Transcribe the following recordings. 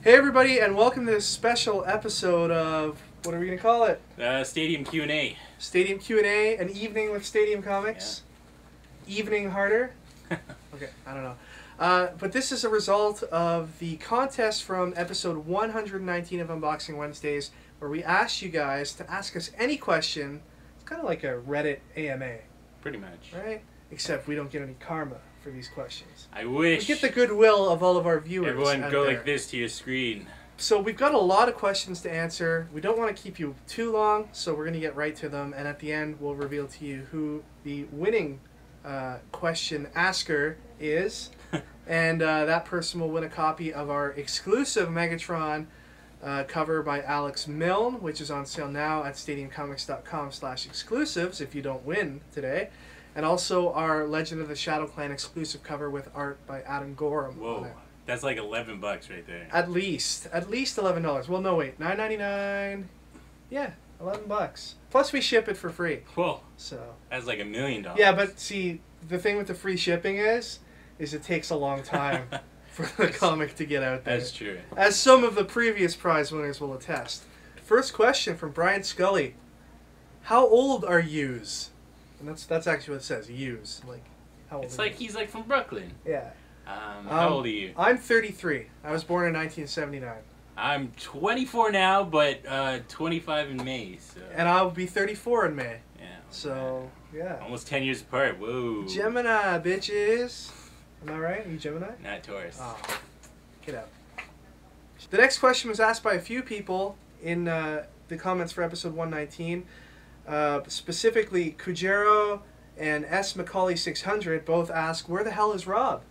Hey everybody, and welcome to this special episode of, what are we going to call it? Stadium Q&A. Stadium Q&A, an evening with Stadium Comics. Yeah. Evening harder? Okay, I don't know. But this is a result of the contest from episode 119 of Unboxing Wednesdays, where we asked you guys to ask us any question. It's kind of like a Reddit AMA. Pretty much. Right? Except we don't get any karma for these questions. I wish. We get the goodwill of all of our viewers. Everyone go there. like this to your screen. So we've got a lot of questions to answer. We don't want to keep you too long, so we're going to get right to them. And at the end, we'll reveal to you who the winning question asker is. And that person will win a copy of our exclusive Megatron cover by Alex Milne, which is on sale now at stadiumcomics.com/exclusives if you don't win today. And also our Legend of the Shadow Clan exclusive cover with art by Adam Gorham. Whoa, that's like $11 right there. At least $11. Well, no, wait, $9.99. Yeah, $11. Plus we ship it for free. Whoa, so that's like $1 million. Yeah, but see, the thing with the free shipping is it takes a long time for the comic to get out there. That's true. As some of the previous prize winners will attest. First question from Brian Scully: how old are yous? And that's actually what it says. Yous, like how old? It's like he's like from Brooklyn. Yeah. How old are you? I'm 33. I was born in 1979. I'm 24 now, but 25 in May. So. And I'll be 34 in May. Yeah. So yeah. Almost 10 years apart. Whoa. Gemini, bitches. Am I right? Are you Gemini? Not Taurus. Oh, get out. The next question was asked by a few people in the comments for episode 119. Specifically, Kujero and S. Macaulay 600 both ask, where the hell is Rob?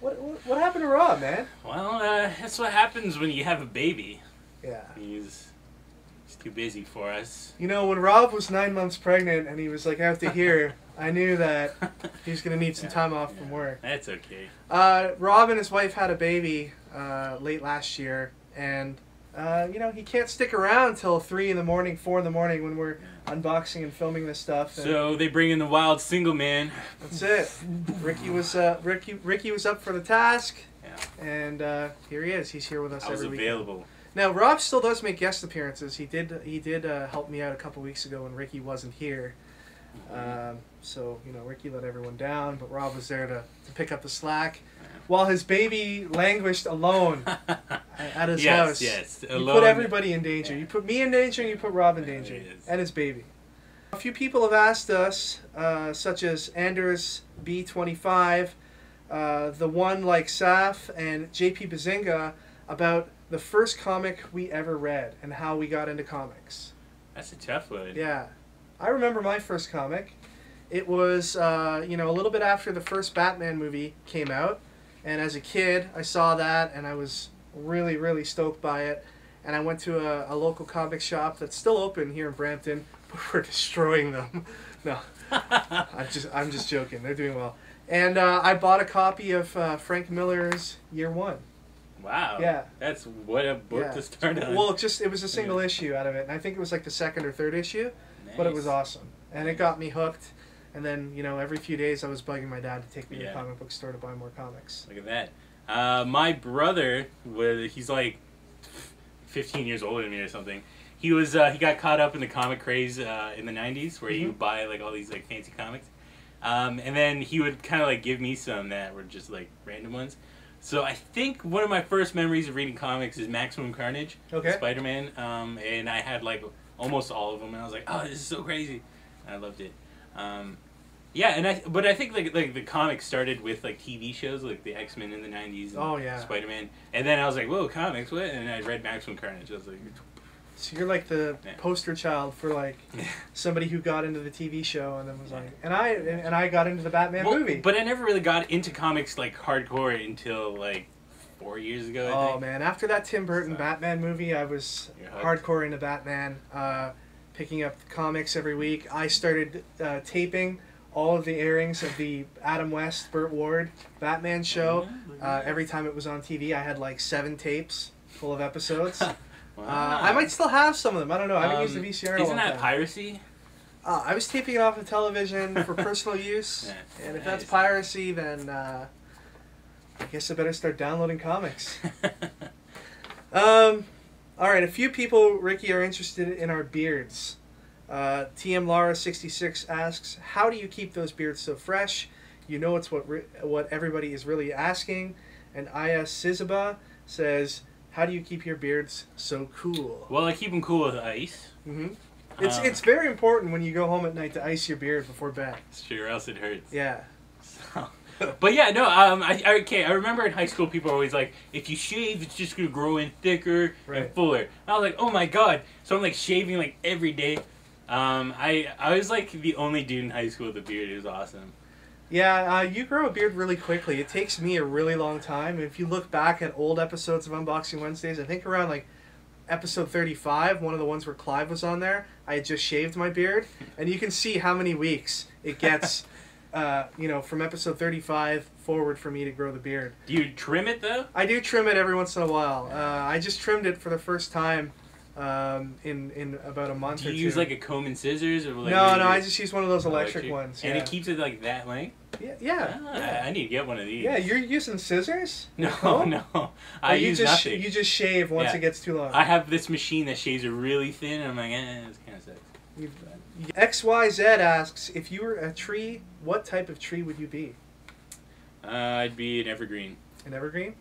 What happened to Rob, man? Well, that's what happens when you have a baby. Yeah. He's too busy for us. You know, when Rob was 9 months pregnant and he was like out to here, I knew that he was going to need some time off from work. That's okay. Rob and his wife had a baby late last year, and you know, he can't stick around till 3 in the morning, 4 in the morning when we're unboxing and filming this stuff. So they bring in the wild single man. That's it. Ricky was up for the task, and here he is. He's here with us every week. Available. Now Rob still does make guest appearances. He did help me out a couple weeks ago when Ricky wasn't here. So you know, Ricky let everyone down, but Rob was there to pick up the slack. While his baby languished alone at his house. Yes, you put everybody in danger. Yeah. You put me in danger, and you put Rob in danger, and his baby. A few people have asked us, such as Anders B25, the one like Saf, and JP Bazinga, about the first comic we ever read and how we got into comics. That's a tough one. Yeah, I remember my first comic. It was you know, a little bit after the first Batman movie came out. And as a kid, I saw that, and I was really, really stoked by it. And I went to a local comic shop that's still open here in Brampton, but we're destroying them. No, I'm just joking. They're doing well. And I bought a copy of Frank Miller's Year One. Wow. Yeah. That's what a book to start on. Well, it was a single issue out of it, and I think it was like the second or third issue, but it was awesome, and it got me hooked. And then, you know, every few days I was bugging my dad to take me to the comic book store to buy more comics. Look at that. My brother, he's like 15 years older than me or something. He got caught up in the comic craze in the 90s where he would buy like all these like fancy comics. And then he would kind of like give me some that were just like random ones. So I think one of my first memories of reading comics is Maximum Carnage, Spider-Man. And I had like almost all of them, and I was like, oh, this is so crazy. And I loved it. Yeah, but I think like the comics started with like TV shows like the X-Men in the 90s and Spider-Man, and then I was like, whoa, comics, what? And I read Maximum Carnage. I was like, so you're like the poster child for like somebody who got into the TV show and then was like, and I got into the Batman movie. But I never really got into comics like hardcore until like 4 years ago, I think. Man, after that Tim Burton Batman movie, I was hardcore into Batman, picking up comics every week. I started taping all of the airings of the Adam West, Burt Ward Batman show. Every time it was on TV, I had like 7 tapes full of episodes. Wow. I might still have some of them. I don't know. I haven't used the VCR in a long time. Isn't that piracy? I was taping it off of television for personal use. And if that's piracy, then I guess I better start downloading comics. All right, a few people, Ricky, are interested in our beards. TM Lara 66 asks, how do you keep those beards so fresh? You know it's what everybody is really asking. And Aya Sizaba says, how do you keep your beards so cool? Well, I keep them cool with ice. Mm-hmm. It's very important when you go home at night to ice your beard before bed. It's true, or else it hurts. Yeah. So, but yeah, no. I remember in high school people were always like, if you shave, it's just gonna grow in thicker and fuller. And I was like, oh my god. So I'm like shaving like every day. I was like the only dude in high school with a beard. It was awesome. Yeah, you grow a beard really quickly. It takes me a really long time. If you look back at old episodes of Unboxing Wednesdays, I think around like episode 35, one of the ones where Clive was on there, I had just shaved my beard, and you can see how many weeks it gets, from episode 35 forward for me to grow the beard. Do you trim it though? I do trim it every once in a while. I just trimmed it for the first time in about a month or two. Do you use like a comb and scissors? Or like no, I just use one of those electric ones. And it keeps it like that length? Yeah. I need to get one of these. Yeah, you're using scissors? No. I use nothing. You just shave once it gets too long. I have this machine that shaves it really thin, and I'm like, it's kind of sucks. XYZ asks, if you were a tree, what type of tree would you be? I'd be an evergreen. An evergreen?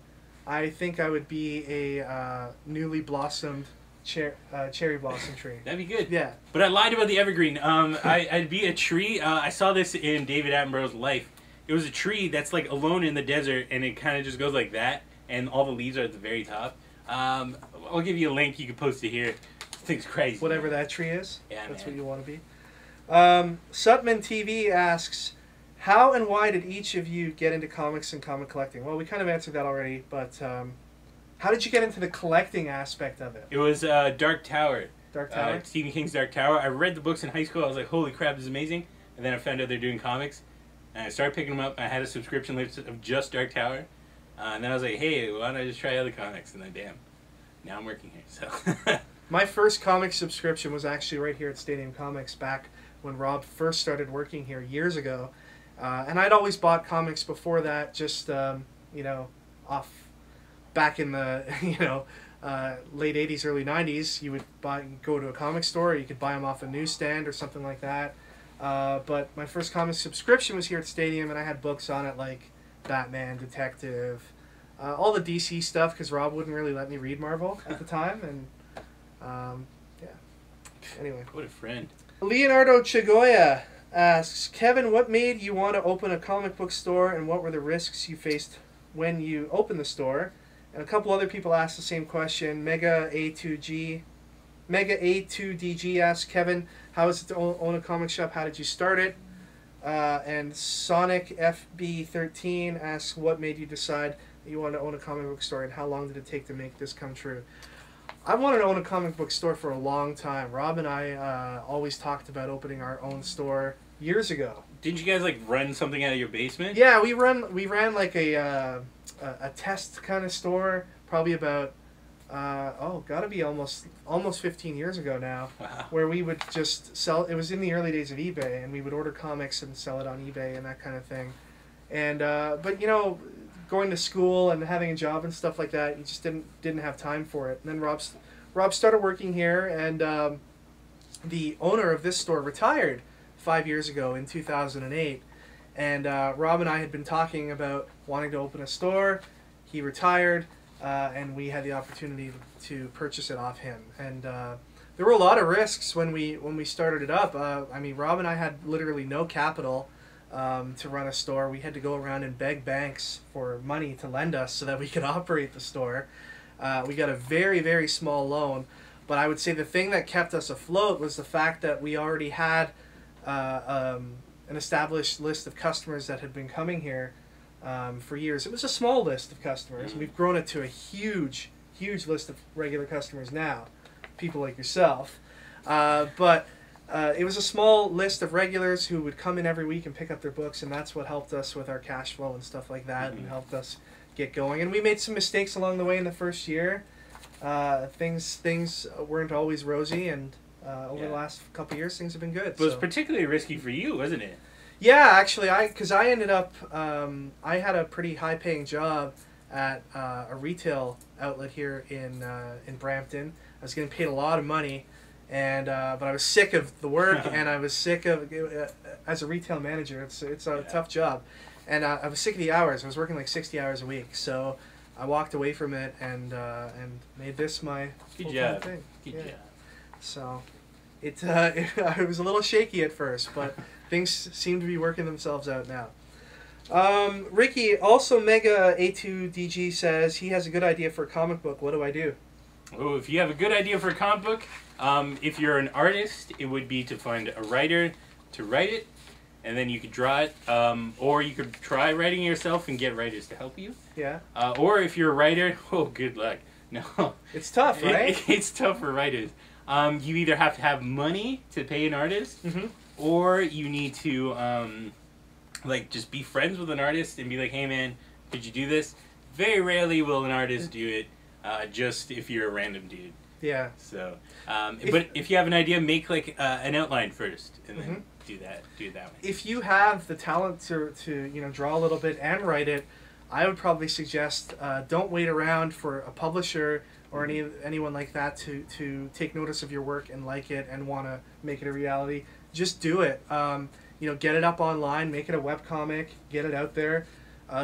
I think I would be a newly blossomed cherry blossom tree. That'd be good. Yeah. But I lied about the evergreen. I'd be a tree. I saw this in David Attenborough's Life. It was a tree that's like alone in the desert, and it kind of just goes like that, and all the leaves are at the very top. I'll give you a link. You can post it here. Thing's crazy. Whatever that tree is. Yeah, that's man. what you want to be. Sutman TV asks, how and why did each of you get into comics and comic collecting? Well, we kind of answered that already, but how did you get into the collecting aspect of it? It was Dark Tower. Dark Tower? Stephen King's Dark Tower. I read the books in high school. I was like, holy crap, this is amazing. And then I found out they're doing comics. And I started picking them up. I had a subscription list of just Dark Tower. And then I was like, hey, why don't I just try other comics? And then, damn, now I'm working here. So My first comic subscription was actually right here at Stadium Comics back when Rob first started working here years ago. And I'd always bought comics before that, just, off back in the, late 80s, early 90s. You would go to a comic store, you could buy them off a newsstand or something like that. But my first comic subscription was here at Stadium, and I had books on it like Batman, Detective, all the DC stuff, because Rob wouldn't really let me read Marvel at the time. And, anyway. What a friend. Leonardo Chagoya asks, Kevin, what made you want to open a comic book store, and what were the risks you faced when you opened the store? And a couple other people asked the same question. Mega A2DG asks, Kevin, how is it to own a comic shop? How did you start it? And Sonic FB13 asks, what made you decide that you wanted to own a comic book store, and how long did it take to make this come true? I wanted to own a comic book store for a long time. Rob and I always talked about opening our own store years ago. Didn't you guys like run something out of your basement? Yeah, we ran like a test kind of store, probably about gotta be almost 15 years ago now. Wow. Where we would just sell. It was in the early days of eBay, and we would order comics and sell it on eBay and that kind of thing. And but going to school and having a job and stuff like that, you just didn't have time for it. And then Rob started working here, and the owner of this store retired 5 years ago in 2008. And Rob and I had been talking about wanting to open a store. He retired, and we had the opportunity to purchase it off him. And there were a lot of risks when we started it up. Rob and I had literally no capital to run a store. We had to go around and beg banks for money to lend us so that we could operate the store. We got a very, very small loan, but I would say the thing that kept us afloat was the fact that we already had an established list of customers that had been coming here for years. It was a small list of customers. We've grown it to a huge, huge list of regular customers now, people like yourself. But it was a small list of regulars who would come in every week and pick up their books, and that's what helped us with our cash flow and stuff like that, and helped us get going. And we made some mistakes along the way in the first year. Things weren't always rosy, and over the last couple of years, things have been good. But it was particularly risky for you, wasn't it? Yeah, actually, because I ended up, I had a pretty high-paying job at a retail outlet here in Brampton. I was getting paid a lot of money, and but I was sick of the work, and I was sick of as a retail manager. It's a tough job, and I was sick of the hours. I was working like 60 hours a week, so I walked away from it and made this my full-time thing. Good job. So I was a little shaky at first, but things seem to be working themselves out now. Ricky, also Mega A2DG says he has a good idea for a comic book. What do I do? Oh, if you have a good idea for a comic book, if you're an artist, it would be to find a writer to write it, and then you could draw it, or you could try writing it yourself and get writers to help you. Yeah. Or if you're a writer, oh, good luck. No. It's tough, right? It's tough for writers. You either have to have money to pay an artist, or you need to like just be friends with an artist and be like, hey man, could you do this? Very rarely will an artist do it, just if you're a random dude. Yeah. So, but if you have an idea, make like an outline first, and then do that way. If you have the talent to draw a little bit and write it, I would probably suggest don't wait around for a publisher or anyone like that to take notice of your work and like it and want to make it a reality. Just do it. Get it up online, make it a webcomic, get it out there,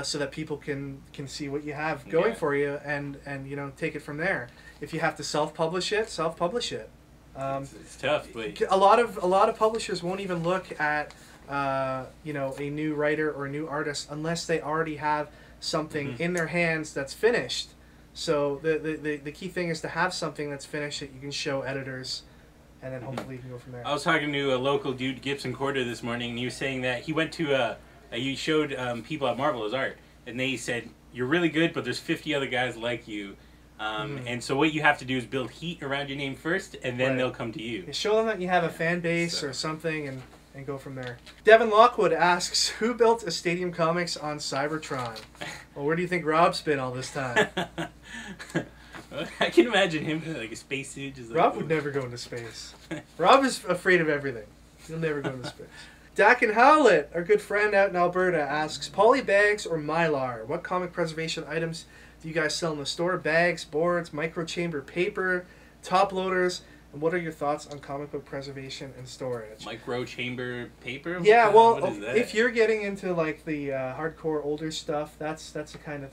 so that people can see what you have going for you, and take it from there. If you have to self-publish it, self-publish it. It's tough, but a lot of publishers won't even look at a new writer or a new artist unless they already have something in their hands that's finished. So the key thing is to have something that's finished that you can show editors, and then hopefully you can go from there. I was talking to a local dude, Gibson Corder, this morning, and he was saying that he went to you showed people at Marvel his art, and they said, you're really good, but there's 50 other guys like you. And so what you have to do is build heat around your name first, and then they'll come to you. Show them that you have a fan base or something, and go from there. Devin Lockwood asks, who built a Stadium Comics on Cybertron? Well, where do you think Rob's been all this time? I can imagine him in like a spacesuit. Rob would never go into space. Rob is afraid of everything. He'll never go into space. Dak and Howlett, our good friend out in Alberta, asks, poly bags or Mylar? What comic preservation items do you guys sell in the store? Bags, boards, microchamber paper, top loaders, and what are your thoughts on comic book preservation and storage? Microchamber paper? Yeah, well, what is that? if you're getting into like the hardcore older stuff, that's the kind of,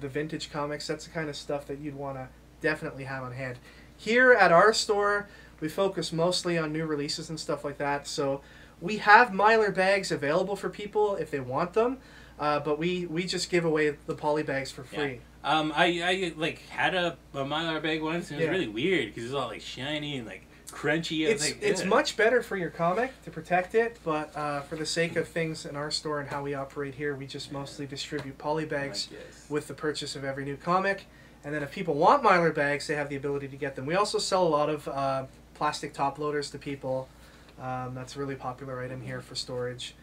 the vintage comics, that's the kind of stuff that you'd want to definitely have on hand. Here at our store, we focus mostly on new releases and stuff like that, so we have Mylar bags available for people if they want them, but we just give away the poly bags for free. I like had a Mylar bag once, and it was really weird because it's all like shiny and like crunchy. It's much better for your comic to protect it, but for the sake of things in our store and how we operate here, we just mostly distribute poly bags with the purchase of every new comic. And then if people want Mylar bags, they have the ability to get them. We also sell a lot of plastic top loaders to people. That's a really popular item here for storage.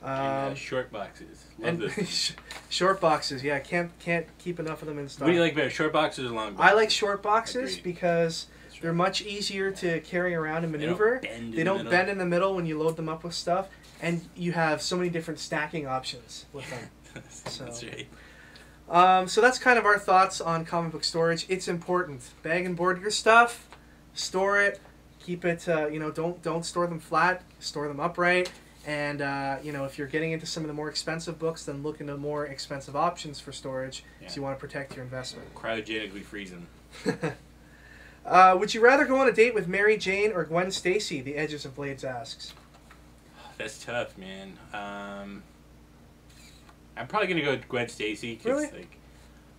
And short boxes. Love this. Short boxes, yeah. Can't keep enough of them in stock. What do you like better, short boxes or long boxes? I like short boxes because they're much easier to carry around and maneuver. They don't bend in the middle when you load them up with stuff, and you have so many different stacking options with them. That's right. So that's kind of our thoughts on comic book storage. It's important. Bag and board your stuff, store it, keep it. Don't store them flat. Store them upright. And if you're getting into some of the more expensive books, then look into more expensive options for storage because you want to protect your investment. Cryogenically freeze them. Would you rather go on a date with Mary Jane or Gwen Stacy? The Edges of Blades asks. That's tough, man. I'm probably gonna go with Gwen Stacy because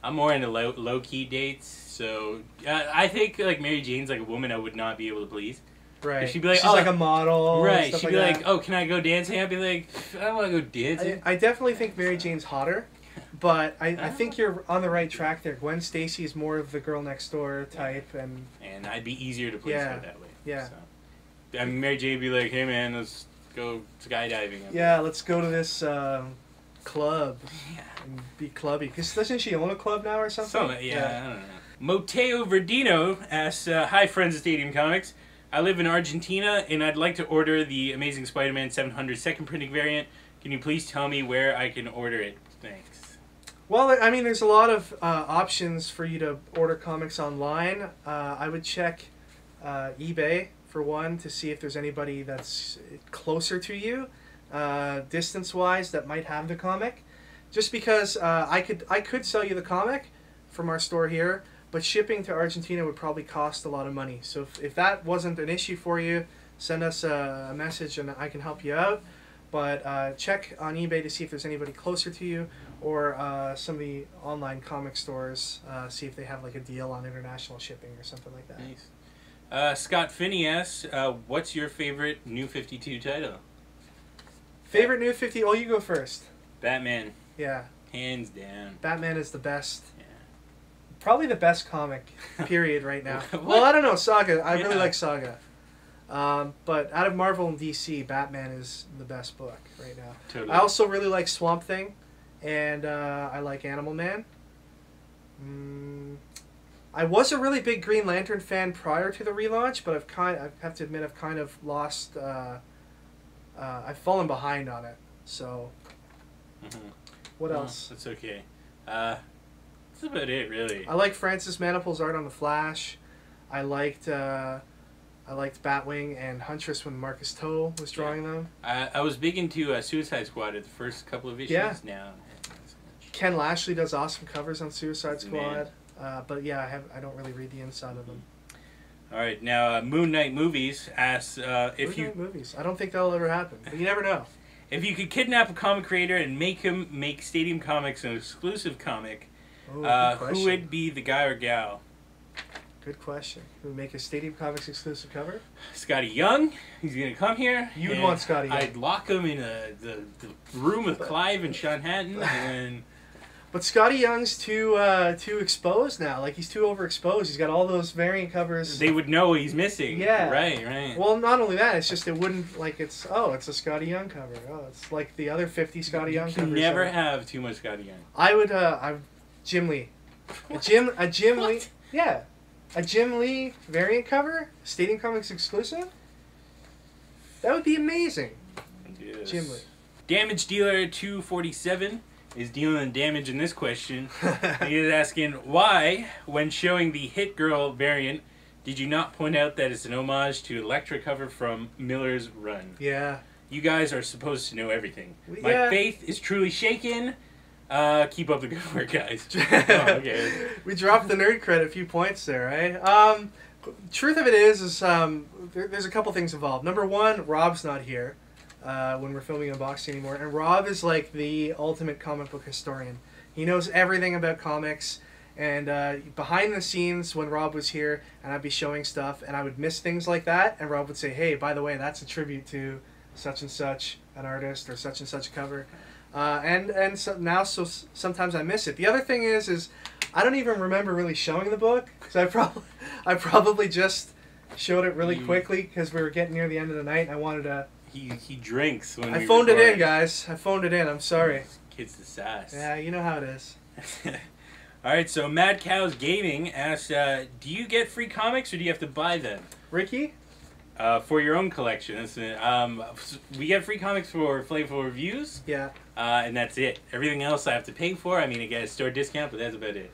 I'm more into low key dates. So I think like Mary Jane's like a woman I would not be able to please. Right. She'd be like, she's like a model. Right. She'd be like, oh, can I go dancing? I'd be like, I don't want to go dancing. I definitely think Mary Jane's hotter, but I think you're on the right track there. Gwen Stacy is more of the girl next door type, and I'd be easier to please her that way. Yeah. So. I mean, Mary Jane would be like, hey man, let's go skydiving. Let's go to this club. Yeah. And be clubby. Because doesn't she own a club now or something? I don't know. Moteo Verdino asks, hi friends of Stadium Comics. I live in Argentina, and I'd like to order the Amazing Spider-Man 700 second printing variant. Can you please tell me where I can order it? Thanks. Well, I mean, there's a lot of options for you to order comics online. I would check eBay for one to see if there's anybody that's closer to you, distance-wise, that might have the comic. Just because I could sell you the comic from our store here, but shipping to Argentina would probably cost a lot of money. So if that wasn't an issue for you, send us a message and I can help you out. But check on eBay to see if there's anybody closer to you, or some of the online comic stores, see if they have like a deal on international shipping or something like that. Nice. Scott Finney asks, what's your favorite New 52 title? Favorite New 50? Oh, you go first. Batman. Yeah. Hands down. Batman is the best. Yeah. Probably the best comic, period, right now. Well, I don't know, Saga. I really like Saga. But out of Marvel and DC, Batman is the best book right now. Totally. I also really like Swamp Thing, and I like Animal Man. I was a really big Green Lantern fan prior to the relaunch, but I have to admit I've kind of lost. I've fallen behind on it. So, what else? That's okay. That's about it, really. I like Francis Manipul's art on the Flash. I liked Batwing and Huntress when Marcus Toe was drawing them. I was big into Suicide Squad at the first couple of issues. Yeah. Now, Ken Lashley does awesome covers on Suicide Squad. But yeah, I don't really read the inside of them. All right, now Moon Knight Movies asks if you movies. I don't think that'll ever happen, but you never know. If you could kidnap a comic creator and make him make Stadium Comics an exclusive comic, who would be the guy or gal? Good question. Who would make a Stadium Comics exclusive cover? Scotty Young. He's gonna come here. You'd want Scotty Young. I'd lock him in the room with Clive and Sean Hatton, and but Scotty Young's too exposed now. Like, he's too overexposed. He's got all those variant covers. They would know what he's missing. Yeah. Right. Well, not only that, it's just it wouldn't, like, it's a Scotty Young cover. Oh, it's like the other 50 Scotty Young covers. You can never have too much Scotty Young. I would Jim Lee. A Jim Lee. Yeah. A Jim Lee variant cover, Stadium Comics exclusive. That would be amazing. Yes. Jim Lee. Damage Dealer 247 is dealing damage in this question. He is asking, why, when showing the Hit Girl variant, did you not point out that it's an homage to Elektra cover from Miller's run? Yeah. You guys are supposed to know everything. Yeah. My faith is truly shaken. Keep up the good work, guys. Okay. We dropped the nerd credit a few points there, right? Truth of it is there's a couple things involved. Number one, Rob's not here when we're filming Unboxing anymore, and Rob is like the ultimate comic book historian. He knows everything about comics, and behind the scenes when Rob was here, and I'd be showing stuff, and I would miss things like that, and Rob would say, hey, by the way, that's a tribute to such and such an artist or such and such a cover. So sometimes I miss it. The other thing is I don't even remember really showing the book, so I probably just showed it really quickly because we were getting near the end of the night and I wanted to. He drinks when I phoned it in, guys. I phoned it in. I'm sorry. Kid's the sass. Yeah, you know how it is. All right, so Mad Cows Gaming asks, do you get free comics or do you have to buy them? Ricky? For your own collection. We get free comics for Flavorful Reviews. Yeah. And that's it. Everything else I have to pay for. I mean, I get a store discount, but that's about it.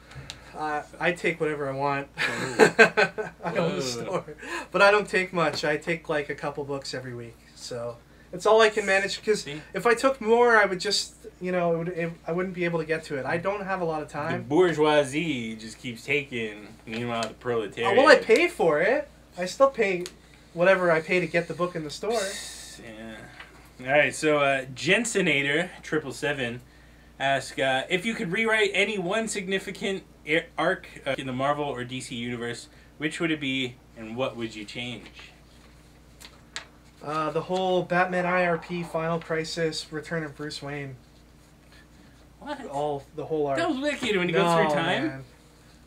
I take whatever I want. I own the store. But I don't take much. I take like a couple books every week. So it's all I can manage, because if I took more, I would just, I wouldn't be able to get to it. I don't have a lot of time. The bourgeoisie just keeps taking, meanwhile the proletariat. Well, I pay for it. I still pay whatever I pay to get the book in the store. Yeah. All right, so Jensenator 777 asks, if you could rewrite any one significant arc in the Marvel or DC universe, which would it be, and what would you change? The whole Batman IRP, Final Crisis, Return of Bruce Wayne. What? The whole arc. That was wicked when you go through time. Man.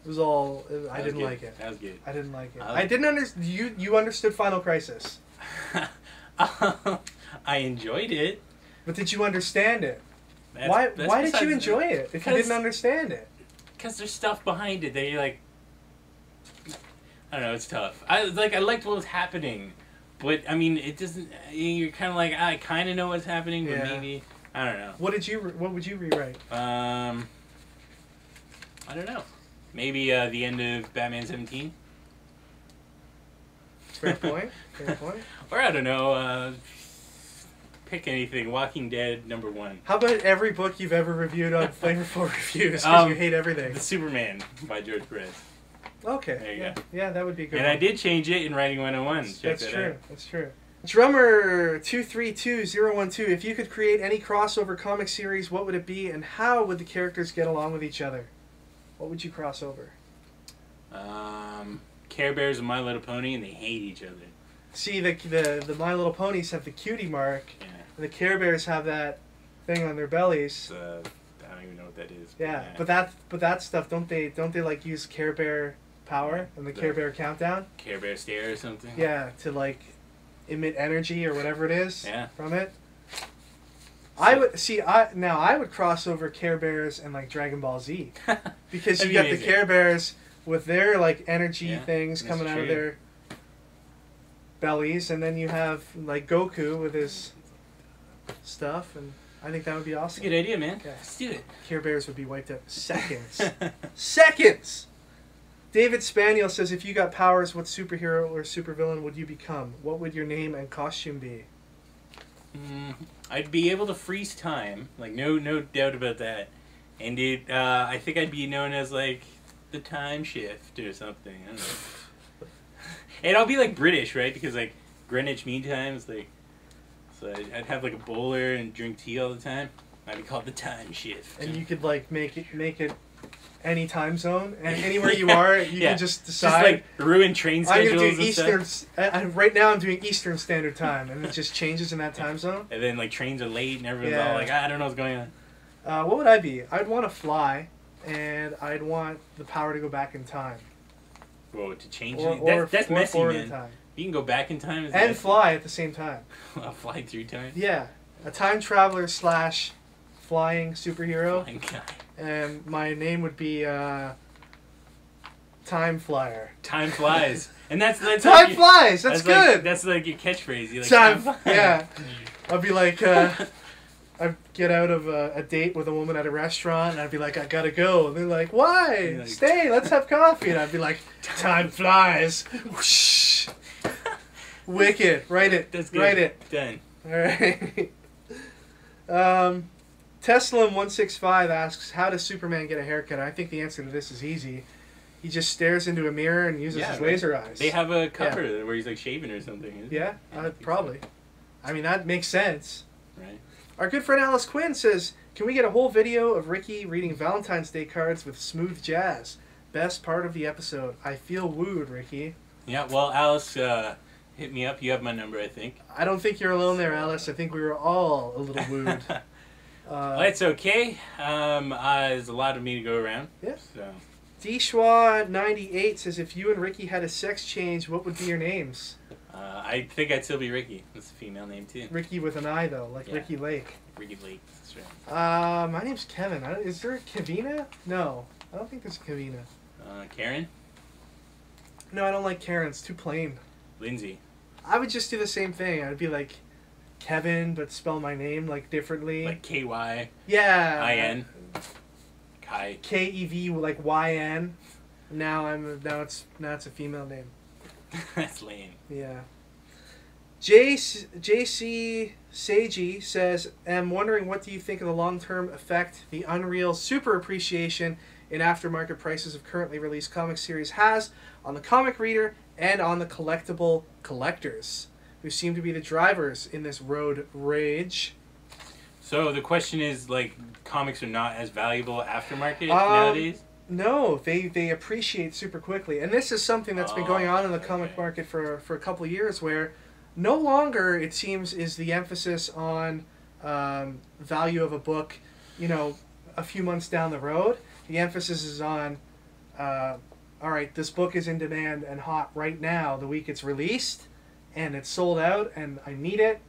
It was all. I didn't like it. That was good. I didn't like it. I didn't understand. You understood Final Crisis. I enjoyed it. But did you understand it? Why did you enjoy it if you didn't understand it? Because there's stuff behind it that you're like, I don't know, it's tough. I liked what was happening, but I mean, it doesn't. You're kind of like, I kind of know what's happening, but maybe I don't know. What would you rewrite? I don't know. Maybe the end of Batman 17. Fair point. Fair point. Or I don't know. Pick anything. Walking Dead #1. How about every book you've ever reviewed on Flavorful Reviews? Because you hate everything. The Superman by George Perez. Okay. There you go. Yeah, that would be good. And I did change it in Writing 101. That's true. That's true. Drummer 232012. If you could create any crossover comic series, what would it be, and how would the characters get along with each other? What would you cross over? Care Bears and My Little Pony, and they hate each other. See, the My Little Ponies have the cutie mark, and the Care Bears have that thing on their bellies. I don't even know what that is. Yeah, but that stuff, don't they like use Care Bear power and the Care Bear countdown? Care Bear stare or something? Yeah, to like emit energy or whatever it is from it. So, I would cross over Care Bears and like Dragon Ball Z, because you got amazing. the Care Bears with their like energy things coming out of their bellies, and then you have like Goku with his stuff, and I think that would be awesome. That's a good idea, man. Okay. Let's do it. Care Bears would be wiped out in seconds. Seconds! David Spaniel says, if you got powers, what superhero or supervillain would you become? What would your name and costume be? I'd be able to freeze time, like no doubt about that. And I think I'd be known as like the Time Shift or something. I don't know. And I'll be like British, right? Because like Greenwich Mean Time is like, so I'd have like a bowler and drink tea all the time. I'd be called the Time Shift. And you could like make it any time zone, and anywhere you are, you can just decide. Just like ruin train schedules. I'm gonna do Eastern. Right now, I'm doing Eastern Standard Time, and it just changes in that time zone. And then like trains are late, and everyone's all like, I don't know what's going on. What would I be? I'd want to fly, and I'd want the power to go back in time. Whoa, to change that's messy, man. In time. You can go back in time and fly at the same time. I'll fly through time. Yeah, a time traveler / flying superhero. My God. And my name would be Time Flyer. Time flies, and that's Time flies. That's good. That's like your catchphrase. You like time. Yeah. I'd be like, I'd get out of a date with a woman at a restaurant, and I'd be like, I gotta go. And they're like, why? Like, stay. Let's have coffee. And I'd be like, time flies. Whoosh. Wicked. Write it. That's good. Write it. Done. All right. Tesla165 asks, how does Superman get a haircut? I think the answer to this is easy. He just stares into a mirror and uses his laser eyes. They have a cover where he's like shaving or something. Yeah, probably. So. I mean, that makes sense. Right. Our good friend Alice Quinn says, can we get a whole video of Ricky reading Valentine's Day cards with smooth jazz? Best part of the episode. I feel wooed, Ricky. Yeah, well, Alice, hit me up. You have my number, I think. I don't think you're alone there, Alice. I think we were all a little wooed. Well, it's okay. There's a lot of me to go around. Yeah. So. Dschwa98 says, if you and Ricky had a sex change, what would be your names? I think I'd still be Ricky. That's a female name, too. Ricky with an I, though, like Ricky Lake. Ricky Lake, that's right. My name's Kevin. Is there a Kavina? No, I don't think there's a Kavina. Karen? No, I don't like Karen. It's too plain. Lindsay. I would just do the same thing. I'd be like Kevin, but spell my name like differently. Like K-Y. Yeah. I-N. Kai. K-E-V like Y-N. Now it's a female name. That's lame. Yeah. JC Seiji says, I'm wondering, what do you think of the long-term effect the unreal super appreciation in aftermarket prices of currently released comic series has on the comic reader and on the collectible collectors, who seem to be the drivers in this road rage? So the question is, like, comics are not as valuable aftermarket nowadays? No, they appreciate super quickly. And this is something that's been going on in the comic market for a couple of years, where no longer, it seems, is the emphasis on value of a book, a few months down the road. The emphasis is on, all right, this book is in demand and hot right now, the week it's released, and it's sold out, and I need it.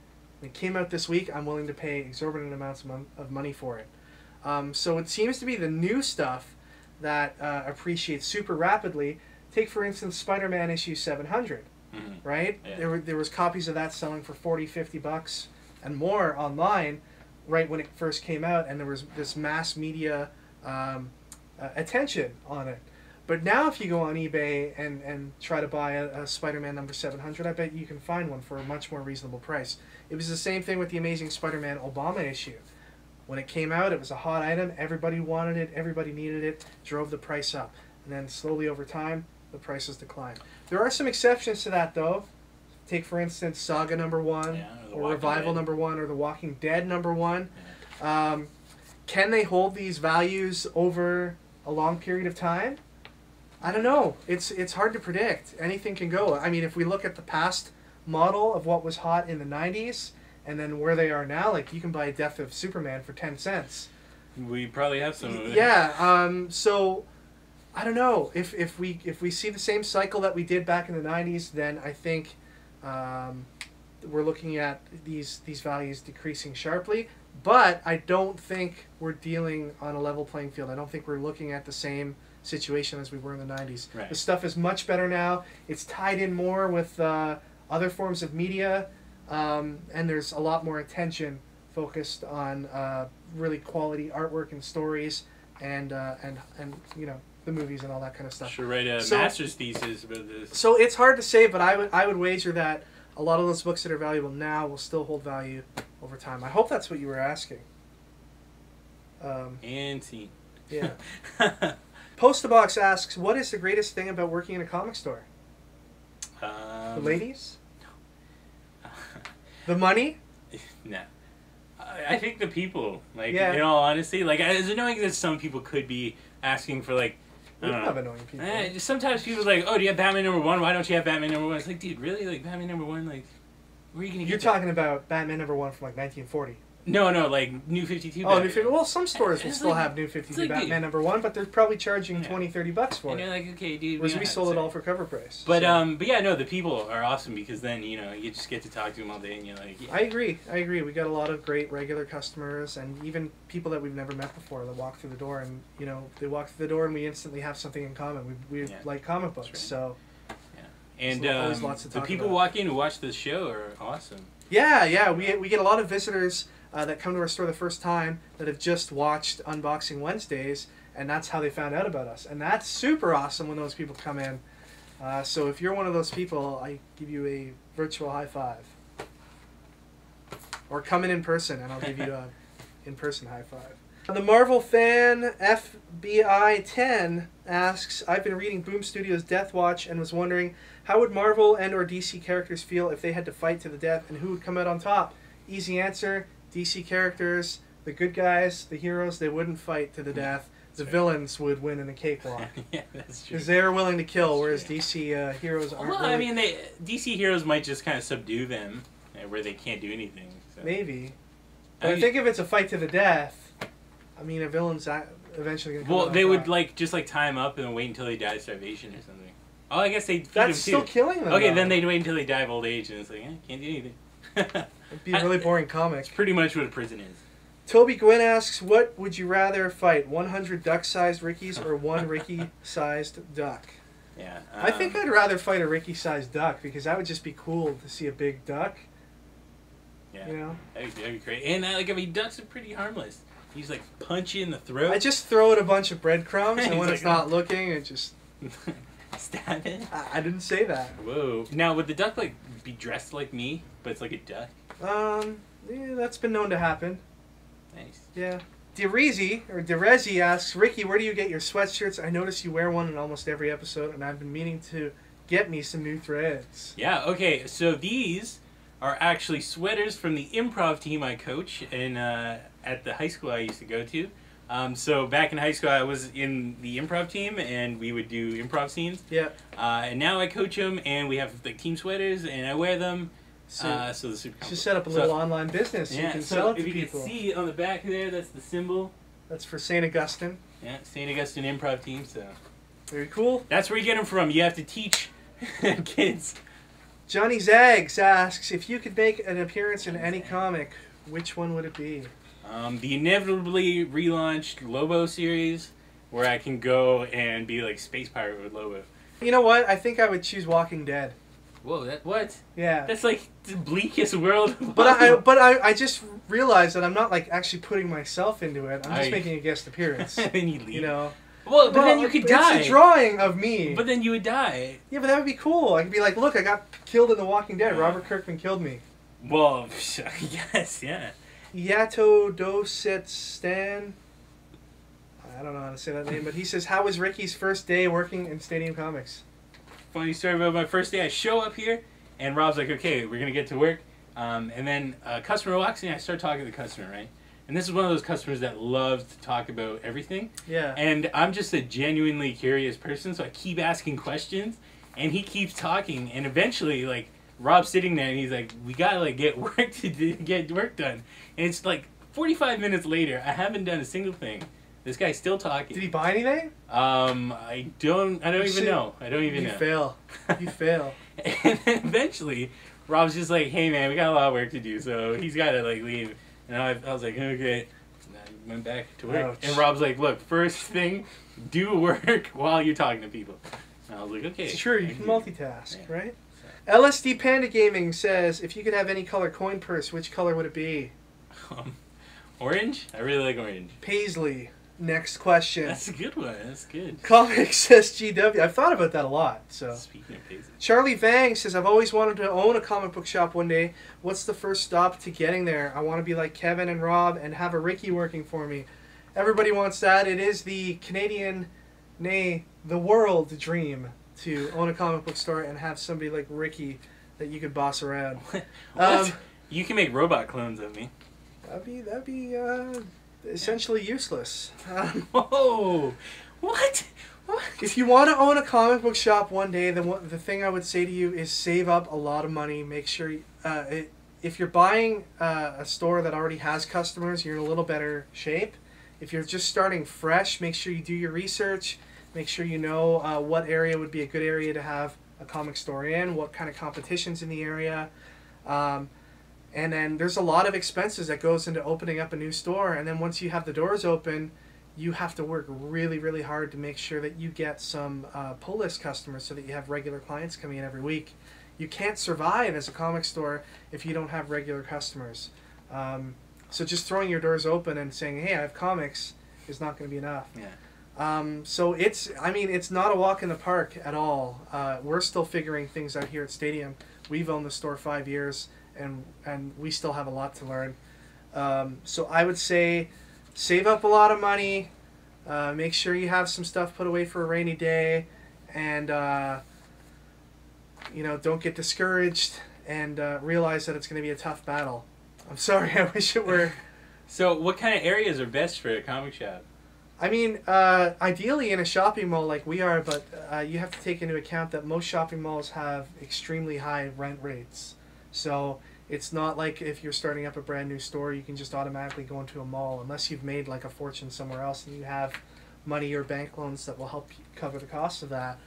It came out this week. I'm willing to pay exorbitant amounts of money for it. So it seems to be the new stuff that appreciates super rapidly. Take, for instance, Spider-Man issue 700, right? Yeah. There was copies of that selling for $40, $50 and more online right when it first came out, and there was this mass media attention on it. But now if you go on eBay and try to buy a Spider-Man number 700, I bet you can find one for a much more reasonable price. It was the same thing with the Amazing Spider-Man Obama issue. When it came out, it was a hot item. Everybody wanted it. Everybody needed it. Drove the price up. And then slowly over time, the prices declined. There are some exceptions to that, though. Take, for instance, Saga number 1, or Revival number 1, or The Walking Dead number 1. Yeah. Can they hold these values over a long period of time? I don't know. It's hard to predict. Anything can go. I mean, if we look at the past model of what was hot in the 90s, and then where they are now, like, you can buy Death of Superman for 10 cents. We probably have some of it. Yeah, so I don't know. If we see the same cycle that we did back in the 90s, then I think we're looking at these values decreasing sharply. But I don't think we're dealing on a level playing field. I don't think we're looking at the same situation as we were in the 90s. Right. The stuff is much better now. It's tied in more with other forms of media, and there's a lot more attention focused on really quality artwork and stories, and you know, the movies and all that kind of stuff. Should write a master's thesis about this. So it's hard to say, but I would wager that a lot of those books that are valuable now will still hold value over time. I hope that's what you were asking. And scene. Yeah. Postabox asks, what is the greatest thing about working in a comic store? The ladies? No. The money? No. I think the people. Like, yeah. in all honesty, like, as annoying as some people could be asking for, like, I don't know. Annoying people. Sometimes people are like, oh, do you have Batman number 1? Why don't you have Batman number 1? It's like, dude, really? Like, Batman number 1? Like, where are you going to get You're talking about Batman number 1 from, like, 1940. No, like, New 52 Oh, New 52. Well, some stores will still have New 52 like, Batman number 1, but they're probably charging $20-30 for and it. you're like, okay, dude. Whereas we sold it all for cover price. But yeah, no, the people are awesome because then, you know, you just get to talk to them all day and you're like, yeah. I agree. We got a lot of great regular customers and even people that we've never met before that walk through the door, and, you know, they walk through the door and we instantly have something in common. We like comic books, right. So... And the people about. Walk in who watch this show are awesome. Yeah, we get a lot of visitors that come to our store the first time that have just watched Unboxing Wednesdays, and that's how they found out about us. And that's super awesome when those people come in. So if you're one of those people, I give you a virtual high five. Or come in person, and I'll give you a in-person high five. The Marvel fan FBI10 asks, I've been reading Boom Studios' Death Watch and was wondering, how would Marvel and or DC characters feel if they had to fight to the death, and who would come out on top? Easy answer, DC characters, the good guys, the heroes, they wouldn't fight to the death. The villains would win in a cakewalk. Yeah, that's true. Because they're willing to kill, whereas DC heroes aren't. Well, really. I mean, DC heroes might just kind of subdue them, where they can't do anything. So. Maybe. But I think if it's a fight to the death, I mean, a villain's eventually going to come out. Well, they would just tie him up and then wait until they die of starvation or something. Oh, I guess they'd feed That's him still killing them. Okay, though. then they'd wait until they die of old age, and it's like, can't do anything. It'd be a really boring comic. It's pretty much what a prison is. Toby Gwynn asks, what would you rather fight, 100 duck-sized Rickies or one Ricky-sized duck? Yeah. I think I'd rather fight a Ricky-sized duck, because that would just be cool to see a big duck. Yeah. You know? That'd be great. And, I mean, ducks are pretty harmless. You just, punch you in the throat. I just throw it a bunch of breadcrumbs, and when it's not looking, it just... Stab it? I didn't say that. Whoa. Now, would the duck, be dressed like me, but it's like a duck? Yeah, that's been known to happen. Nice. Yeah. Derezi asks, Ricky, where do you get your sweatshirts? I notice you wear one in almost every episode, and I've been meaning to get me some new threads. Yeah, okay, so these are actually sweaters from the improv team I coach at the high school I used to go to. So back in high school, I was in the improv team, and we would do improv scenes. Yeah. And now I coach them, and we have team sweaters, and I wear them. So the super comfortable. Just set up a little online business. Yeah, you can sell it to people. If you can see on the back there, that's the symbol. That's for St. Augustine. Yeah, St. Augustine improv team. So very cool. That's where you get them from. You have to teach kids. Johnny Zags asks, if you could make an appearance in any comic, which one would it be? The inevitably relaunched Lobo series, where I can go and be like Space Pirate with Lobo. You know what? I think I would choose Walking Dead. Whoa, what? Yeah. That's like the bleakest world. But I just realized that I'm not actually putting myself into it. I'm just making a guest appearance. Then you leave. You know. Well, but then you could die. It's a drawing of me. But then you would die. Yeah, but that would be cool. I could be like, look, I got killed in The Walking Dead. Robert Kirkman killed me. Well, yes, yeah. Yato Dosit Stan. I don't know how to say that name, but he says, how was Ricky's first day working in Stadium Comics? Funny story about my first day. I show up here, and Rob's like, okay, we're going to get to work. And then a customer walks in, I start talking to the customer, right? And this is one of those customers that loves to talk about everything. Yeah. And I'm just a genuinely curious person, so I keep asking questions, and he keeps talking. And eventually, like, Rob's sitting there, and he's like, we got to, like, get work done. And it's, like, 45 minutes later, I haven't done a single thing. This guy's still talking. Did he buy anything? I don't even know. You fail. You fail. And then eventually, Rob's just like, hey, man, we got a lot of work to do, so he's got to, like, leave. And I was like, okay. And I went back to work. Ouch. And Rob's like, look, first thing, do work while you're talking to people. And I was like, okay. It's true. You can multitask, right? LSD Panda Gaming says, if you could have any color coin purse, which color would it be? Orange? I really like orange. Paisley. Next question. That's a good one. That's good. Comics says GW. I've thought about that a lot. So. Speaking of Paisley. Charlie Vang says, I've always wanted to own a comic book shop one day. What's the first stop to getting there? I want to be like Kevin and Rob and have a Ricky working for me. Everybody wants that. It is the Canadian, nay, the world dream to own a comic book store and have somebody like Ricky that you could boss around. What? You can make robot clones of me. That'd be essentially useless. Whoa! What? If you want to own a comic book shop one day, then the thing I would say to you is save up a lot of money. Make sure if you're buying a store that already has customers, you're in a little better shape. If you're just starting fresh, make sure you do your research. Make sure you know what area would be a good area to have a comic store in, what kind of competition's in the area. And then there's a lot of expenses that goes into opening up a new store. And then once you have the doors open, you have to work really, really hard to make sure that you get some pull list customers so that you have regular clients coming in every week. You can't survive as a comic store if you don't have regular customers. So just throwing your doors open and saying, hey, I have comics is not going to be enough. Yeah. So it's not a walk in the park at all. We're still figuring things out here at Stadium. We've owned the store 5 years. And we still have a lot to learn. So I would say save up a lot of money, make sure you have some stuff put away for a rainy day, and don't get discouraged and realize that it's going to be a tough battle. I'm sorry, I wish it were. So what kind of areas are best for a comic shop? I mean, ideally in a shopping mall like we are, but you have to take into account that most shopping malls have extremely high rent rates. So it's not like if you're starting up a brand new store, you can just automatically go into a mall unless you've made like a fortune somewhere else and you have money or bank loans that will help cover the cost of that.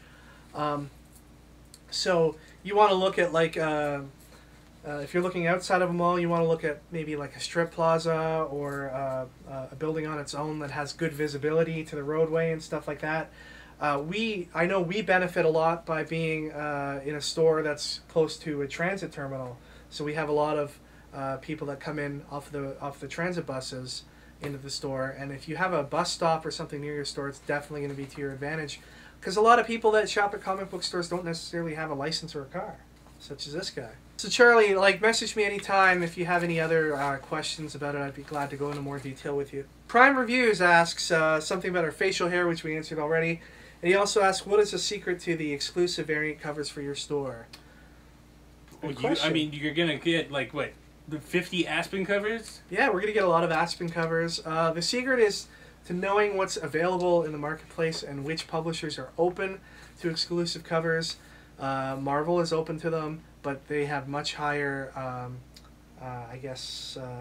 So you want to look at like, if you're looking outside of a mall, you want to look at maybe like a strip plaza or a building on its own that has good visibility to the roadway and stuff like that. I know we benefit a lot by being in a store that's close to a transit terminal. So we have a lot of people that come in off the transit buses into the store. And if you have a bus stop or something near your store, it's definitely going to be to your advantage. Because a lot of people that shop at comic book stores don't necessarily have a license or a car, such as this guy. So Charlie, message me anytime if you have any other questions about it. I'd be glad to go into more detail with you. Prime Reviews asks something about our facial hair, which we answered already. And he also asks, what is the secret to the exclusive variant covers for your store? Well, you're going to get, the 50 Aspen covers? Yeah, we're going to get a lot of Aspen covers. The secret is to knowing what's available in the marketplace and which publishers are open to exclusive covers. Marvel is open to them, but they have much higher,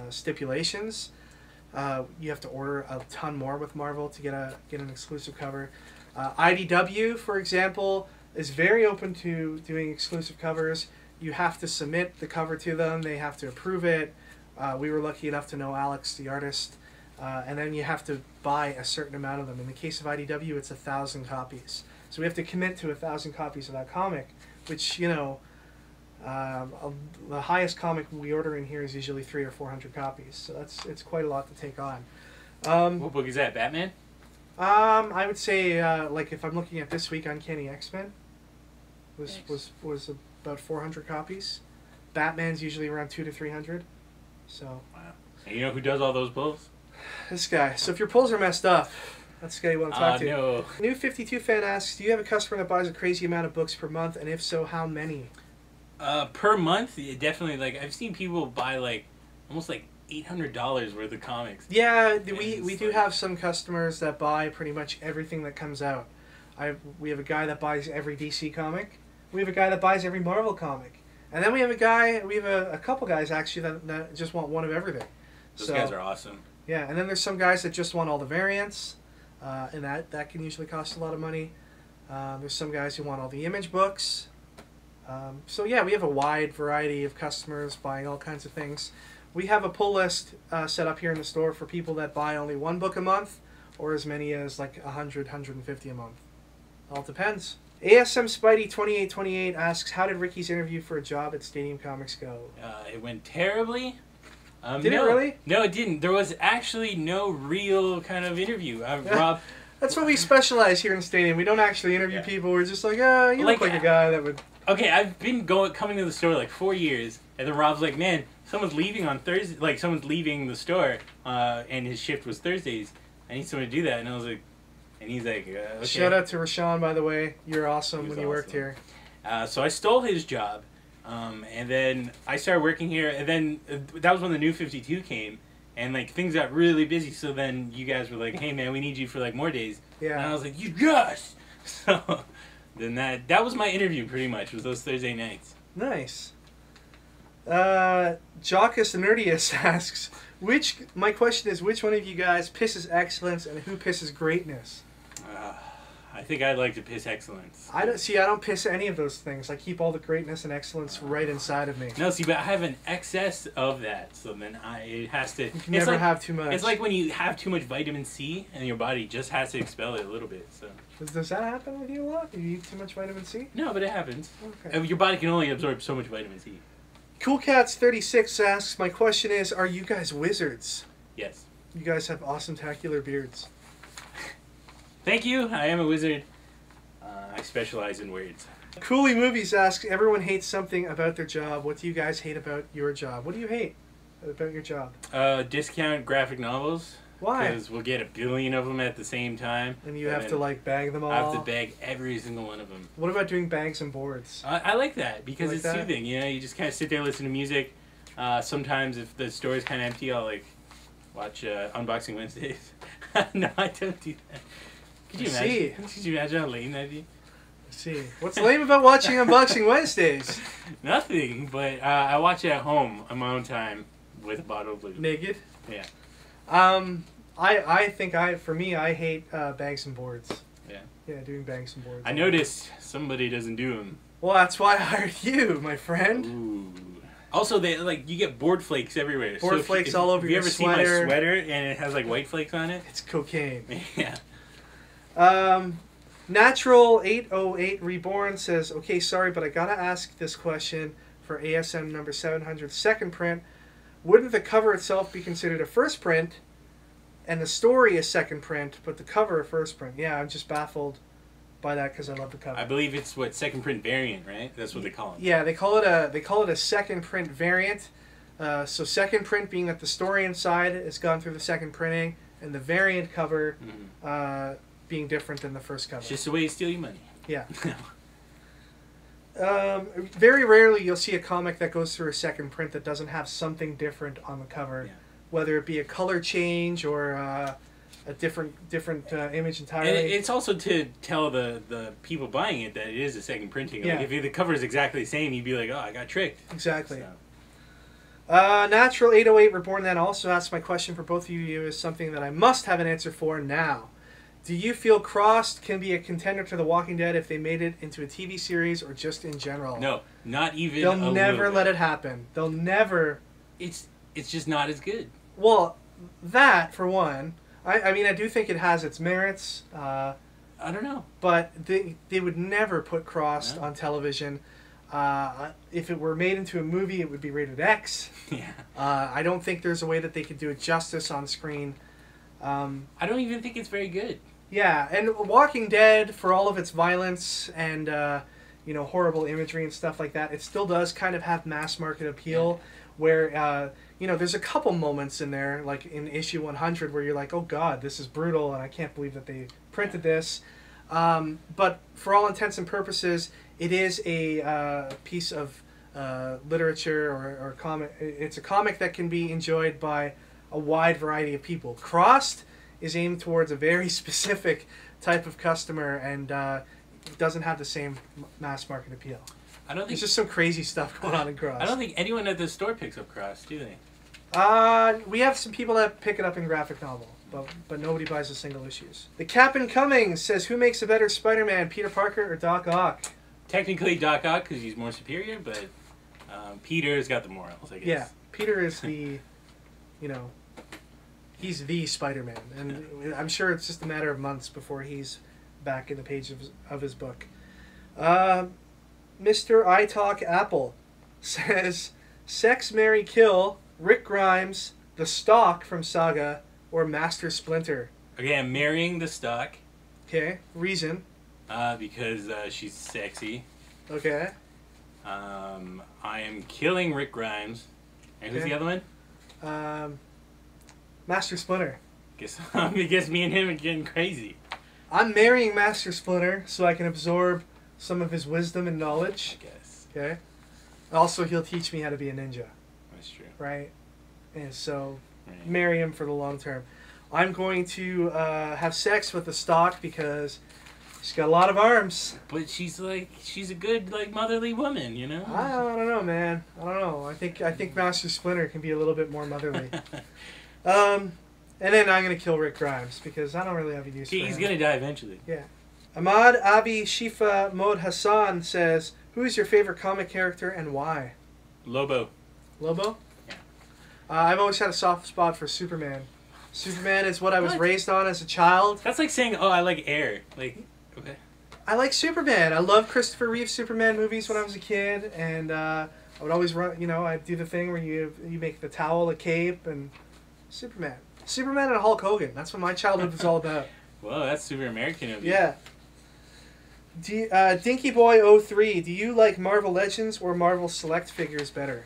stipulations. You have to order a ton more with Marvel to get an exclusive cover. IDW, for example, is very open to doing exclusive covers. You have to submit the cover to them. They have to approve it. We were lucky enough to know Alex, the artist. And then you have to buy a certain amount of them. In the case of IDW, it's 1,000 copies. So we have to commit to 1,000 copies of that comic, which, the highest comic we order in here is usually 300 or 400 copies. So it's quite a lot to take on. What book is that, Batman? I would say like if I'm looking at this week, Uncanny X-Men was about 400 copies. Batman's usually around 200 to 300. So. Wow. And you know who does all those pulls? This guy. So if your pulls are messed up, that's the guy you want to talk to. No. New 52 fan asks, do you have a customer that buys a crazy amount of books per month, and if so, how many? Per month, definitely. Like I've seen people buy like almost like $800 worth of comics. Yeah, we do have some customers that buy pretty much everything that comes out. We have a guy that buys every DC comic. We have a guy that buys every Marvel comic. And then we have a couple guys actually that just want one of everything. Those guys are awesome. Yeah, and then there's some guys that just want all the variants, and that can usually cost a lot of money. There's some guys who want all the image books. So yeah, we have a wide variety of customers buying all kinds of things. We have a pull list set up here in the store for people that buy only one book a month, or as many as like 100, 150 a month. All depends. ASM Spidey 2828 asks, how did Ricky's interview for a job at Stadium Comics go? It went terribly. Did it really? No, it didn't. There was actually no real kind of interview. Rob. That's what we specialize here in Stadium. We don't actually interview people. We're just like, you look like a guy that would... Okay, I've been coming to the store like 4 years, and then Rob's like, man, someone's leaving on Thursday. Like, someone's leaving the store, and his shift was Thursdays. I need someone to do that. And I was like... And he's like, okay. Shout out to Rashawn, by the way. You're awesome when you worked here. So I stole his job, and then I started working here, and then that was when the New 52 came, and like things got really busy. So then you guys were like, hey man, we need you for like more days. Yeah. And I was like, yes. So then that was my interview pretty much. Was those Thursday nights. Nice. Jockus Nerdius asks, my question is, which one of you guys pisses excellence and who pisses greatness? I think I'd like to piss excellence. I don't piss any of those things. I keep all the greatness and excellence right inside of me. No, see, but I have an excess of that, so then it has to... You can never have too much. It's like when you have too much vitamin C, and your body just has to expel it a little bit, so... Does that happen with you a lot? Do you eat too much vitamin C? No, but it happens. Okay. Your body can only absorb so much vitamin C. CoolCats36 asks, my question is, are you guys wizards? Yes. You guys have awesome tacular beards. Thank you. I am a wizard. I specialize in words. Cooley Movies asks, everyone hates something about their job. What do you guys hate about your job? What do you hate about your job? Discount graphic novels. Why? Because we'll get 1 billion of them at the same time. And you have to like bag them all? I have to bag every single one of them. What about doing bags and boards? I like that because it's soothing. You know, you just kind of sit there, listen to music. Sometimes if the store is kind of empty, I'll like watch Unboxing Wednesdays. No, I don't do that. Could you imagine how lame that'd be? See, what's lame about watching Unboxing Wednesdays? Nothing, but I watch it at home on my own time with a bottle of lube. Naked? Yeah. I think for me, I hate bags and boards. Yeah. Yeah, doing bags and boards. I noticed somebody doesn't do them. Well, that's why I hired you, my friend. Ooh. Also, you get board flakes everywhere. Board flakes all over your sweater. Have you ever seen my sweater and it has like white flakes on it? It's cocaine. Yeah. Natural 808 Reborn says, okay, sorry, but I gotta ask this question for ASM number 700 second print. Wouldn't the cover itself be considered a first print and the story a second print, but the cover a first print? Yeah, I'm just baffled by that because I love the cover. I believe it's second print variant, right? That's what they call it. Yeah, they call it a second print variant. So second print being that the story inside has gone through the second printing, and the variant cover being different than the first cover. It's just a way to steal your money. Yeah. Very rarely you'll see a comic that goes through a second print that doesn't have something different on the cover, whether it be a color change or a different image entirely. And it's also to tell the people buying it that it is a second printing. Yeah. Like if the cover is exactly the same, you'd be like, oh, I got tricked. Exactly. So. Natural 808 Reborn then also asked, my question for both of you is something that I must have an answer for now. Do you feel Crossed can be a contender to The Walking Dead if they made it into a TV series or just in general? No, not even. They'll never let it happen. They'll never. It's just not as good. Well, that for one. I mean, I do think it has its merits. I don't know. But they would never put Crossed on television. If it were made into a movie, it would be rated X. Yeah. I don't think there's a way that they could do it justice on screen. I don't even think it's very good. Yeah, and Walking Dead, for all of its violence and you know, horrible imagery and stuff like that, it still does kind of have mass market appeal. Where you know, there's a couple moments in there, like in issue 100, where you're like, oh god, this is brutal, and I can't believe that they printed this. But for all intents and purposes, it is a piece of literature or comic. It's a comic that can be enjoyed by a wide variety of people. Crossed is aimed towards a very specific type of customer, and doesn't have the same mass market appeal. I don't think There's just some crazy stuff going on in Crossed. I don't think anyone at the store picks up Crossed, do they? We have some people that pick it up in graphic novel, but nobody buys the single issues. The Captain Cummings says, who makes a better Spider-Man, Peter Parker or Doc Ock? Technically Doc Ock, because he's more superior, but Peter's got the morals, I guess. Yeah, Peter is the, you know, he's the Spider-Man, and I'm sure it's just a matter of months before he's back in the page of his book. Mr. I Talk Apple says, Sex, Marry, Kill, Rick Grimes, the Stock from Saga, or Master Splinter. Okay, I'm marrying the Stock. Okay, reason. Because she's sexy. Okay. I am killing Rick Grimes. And who's the other one? Master Splinter. I guess me and him are getting crazy. I'm marrying Master Splinter so I can absorb some of his wisdom and knowledge. I guess. Okay. Also, he'll teach me how to be a ninja. That's true. Right? And so, Right. marry him for the long term. I'm going to have sex with the Stock because she's got a lot of arms. But she's a good, like, motherly woman, you know? I don't know, man. I don't know. I think Master Splinter can be a little bit more motherly. And then I'm going to kill Rick Grimes because I don't really have a use for him. He's going to die eventually. Yeah. Ahmad Abi Shifa Mod Hassan says, who is your favorite comic character and why? Lobo. Lobo? Yeah. I've always had a soft spot for Superman. Superman is what I was raised on as a child. That's like saying, oh, I like Air. Like, okay. I like Superman. I loved Christopher Reeve's Superman movies when I was a kid, and I would always run. You know, I'd do the thing where you make the towel a cape and Superman. Superman and Hulk Hogan. That's what my childhood was all about. Whoa, that's super American of you. Yeah. Dinky Boy 03. Do you like Marvel Legends or Marvel Select figures better?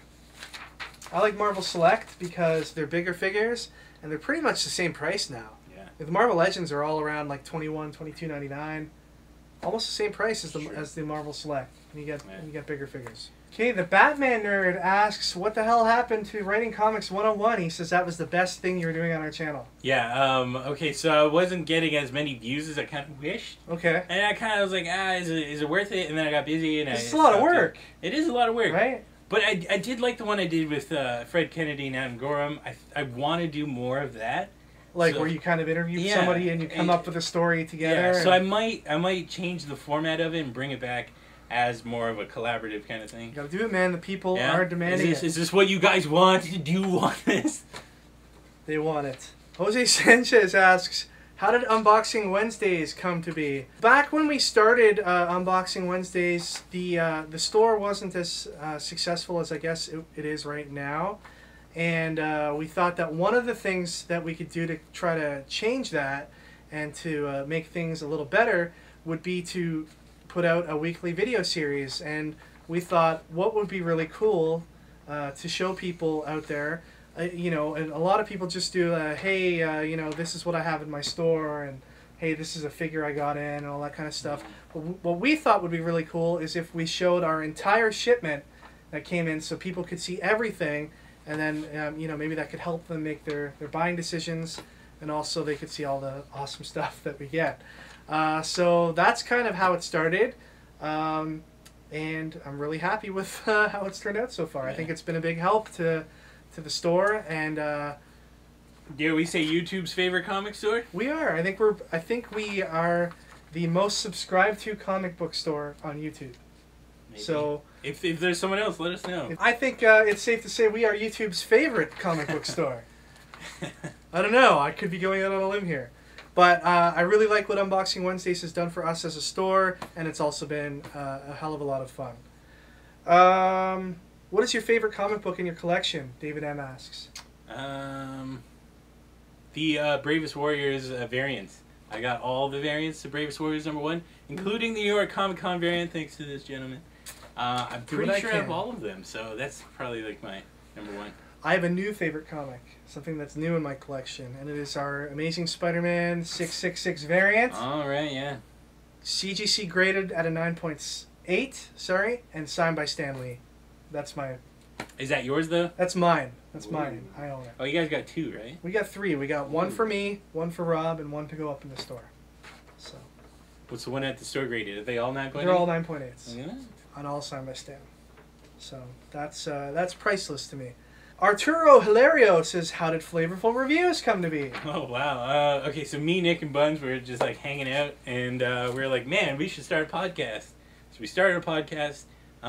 I like Marvel Select because they're bigger figures and they're pretty much the same price now. Yeah. The Marvel Legends are all around like $21, $22.99. Almost the same price as the Marvel Select. And you get bigger figures. Okay, the Batman nerd asks, what the hell happened to Writing Comics 101? He says that was the best thing you were doing on our channel. Yeah, okay, so I wasn't getting as many views as I kind of wished. Okay. And I kind of was like, is it worth it? And then I got busy and it's a lot of work. It is a lot of work. Right? But I did like the one I did with Fred Kennedy and Adam Gorham. I want to do more of that. Like where you kind of interview somebody and you come up with a story together. Yeah, so I might change the format of it and bring it back as more of a collaborative kind of thing. You gotta do it, man. The people are demanding it. Is this what you guys want? Do you want this? They want it. Jose Sanchez asks, how did Unboxing Wednesdays come to be? Back when we started Unboxing Wednesdays, the store wasn't as successful as I guess it is right now. And we thought that one of the things that we could do to try to change that and to make things a little better would be to put out a weekly video series. And we thought what would be really cool to show people out there, you know, and a lot of people just do, hey, you know, this is what I have in my store, and hey, this is a figure I got in, and all that kind of stuff. But what we thought would be really cool is if we showed our entire shipment that came in so people could see everything, and then, you know, maybe that could help them make their buying decisions, and also they could see all the awesome stuff that we get. So that's kind of how it started, and I'm really happy with how it's turned out so far. Yeah. I think it's been a big help to the store, and dare we say YouTube's favorite comic store? We are. I think we are the most subscribed to comic book store on YouTube. Maybe. So if there's someone else, let us know. I think it's safe to say we are YouTube's favorite comic book store. I don't know. I could be going out on a limb here. But I really like what Unboxing Wednesdays has done for us as a store, and it's also been a hell of a lot of fun. What is your favorite comic book in your collection? David M. asks. The Bravest Warriors variants. I got all the variants of Bravest Warriors #1, including the New York Comic Con variant, thanks to this gentleman. I'm pretty sure I have all of them, so that's probably like my #1. I have a new favorite comic, something that's new in my collection, and it is our Amazing Spider-Man 666 variant. All right, yeah. CGC graded at a 9.8, sorry, and signed by Stan Lee. That's my... Is that yours, though? That's mine. That's Ooh. mine. I own it. Oh, you guys got 2, right? We got 3. We got one for me, one for Rob, and one to go up in the store. So. What's the one at the store graded? Are they all 9.8? They're all 9.8s. Yeah. On all signed by Stan. So that's priceless to me. Arturo Hilario says, how did Flavorful Reviews come to be? Oh, wow. Okay, so me, Nick, and Buns were just like hanging out, and we were like, man, we should start a podcast. So we started a podcast.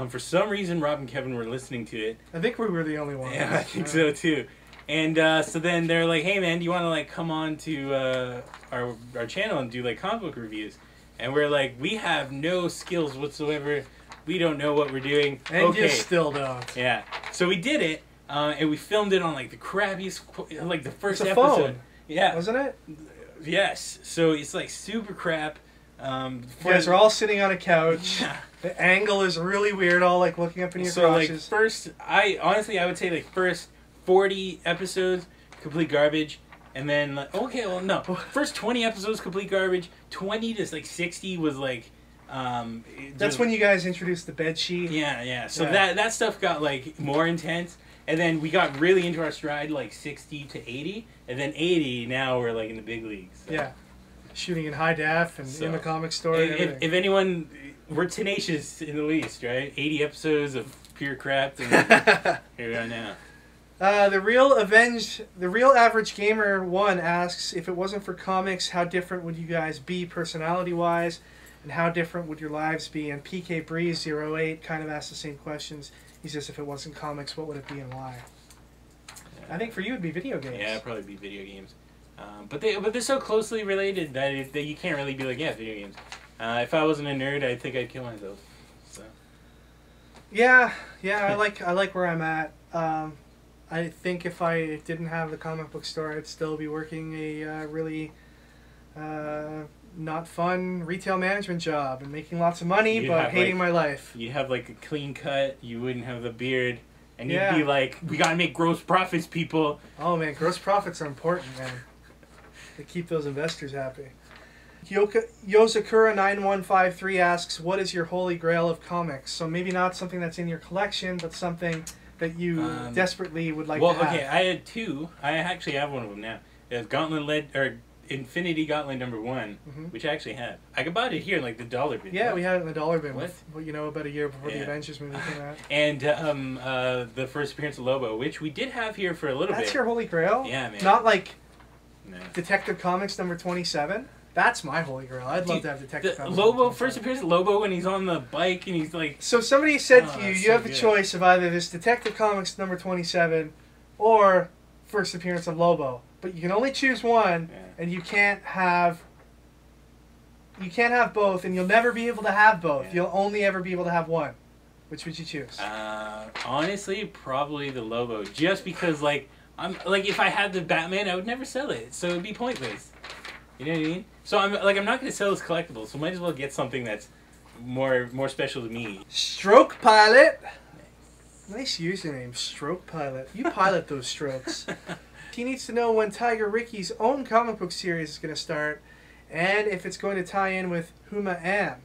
For some reason, Rob and Kevin were listening to it. I think we were the only ones. Yeah, I think so too. And so then they're like, hey man, do you want to like come on to our channel and do like comic book reviews? And we're like, we have no skills whatsoever. We don't know what we're doing. And okay. you still don't. Yeah. So we did it, and we filmed it on like the crappiest, like the first it's a episode. Phone. Yeah. Wasn't it? Yes. So it's like super crap. You guys are all sitting on a couch. Yeah. The angle is really weird, all like looking up in your crotches. Like I would say like first 40 episodes, complete garbage. And then, like, okay, well, no. First 20 episodes, complete garbage. 20 to like 60 was like... That's when you guys introduced the bed sheet. Yeah, yeah. So that stuff got like more intense. And then we got really into our stride like 60 to 80. And then 80, now we're like in the big leagues. So. Yeah. Shooting in high def and in the comic store. If anyone... We're tenacious in the least, right? 80 episodes of pure crap, and here we are now. The real average gamer 1 asks, if it wasn't for comics, how different would you guys be personality-wise, and how different would your lives be? And PK Breeze 08 kind of asks the same questions. He says, if it wasn't comics, what would it be and why? Yeah. I think for you it'd be video games. Yeah, it'd probably be video games. But they're so closely related that you can't really be like, yeah, video games. If I wasn't a nerd, I think I'd kill myself. So. Yeah, I like where I'm at. I think if I didn't have the comic book store, I'd still be working a really not fun retail management job and making lots of money, but hating my life. You'd have like a clean cut. You wouldn't have the beard, and you'd be like, "We gotta make gross profits, people." Oh man, gross profits are important, man. They keep those investors happy. Yozakura9153 asks, what is your holy grail of comics? So maybe not something that's in your collection, but something that you desperately would like to have. Well, okay, I had 2. I actually have one of them now. It's Infinity Gauntlet #1, which I actually have. I bought it here in like the dollar bin. Yeah, we had it in the dollar bin. What? About a year before the Avengers movie came out. And the first appearance of Lobo, which we did have here for a little bit. That's your holy grail? Yeah, man. Not like Detective Comics #27? That's my holy grail. I'd love to have Detective Comics. Lobo, first appearance of Lobo when he's on the bike and he's like... So somebody said to you, you have the choice of either this Detective Comics #27 or first appearance of Lobo. But you can only choose one, and you can't have both, and you'll never be able to have both. Yeah. You'll only ever be able to have one. Which would you choose? Honestly, probably the Lobo. Just because, like, if I had the Batman, I would never sell it. So it'd be pointless. You know what I mean? So I'm not going to sell this collectible, so might as well get something that's more special to me. Stroke Pilot. Nice username, Stroke Pilot. You pilot those strokes. He needs to know when Tiger Ricky's own comic book series is going to start, and if it's going to tie in with Huma Am.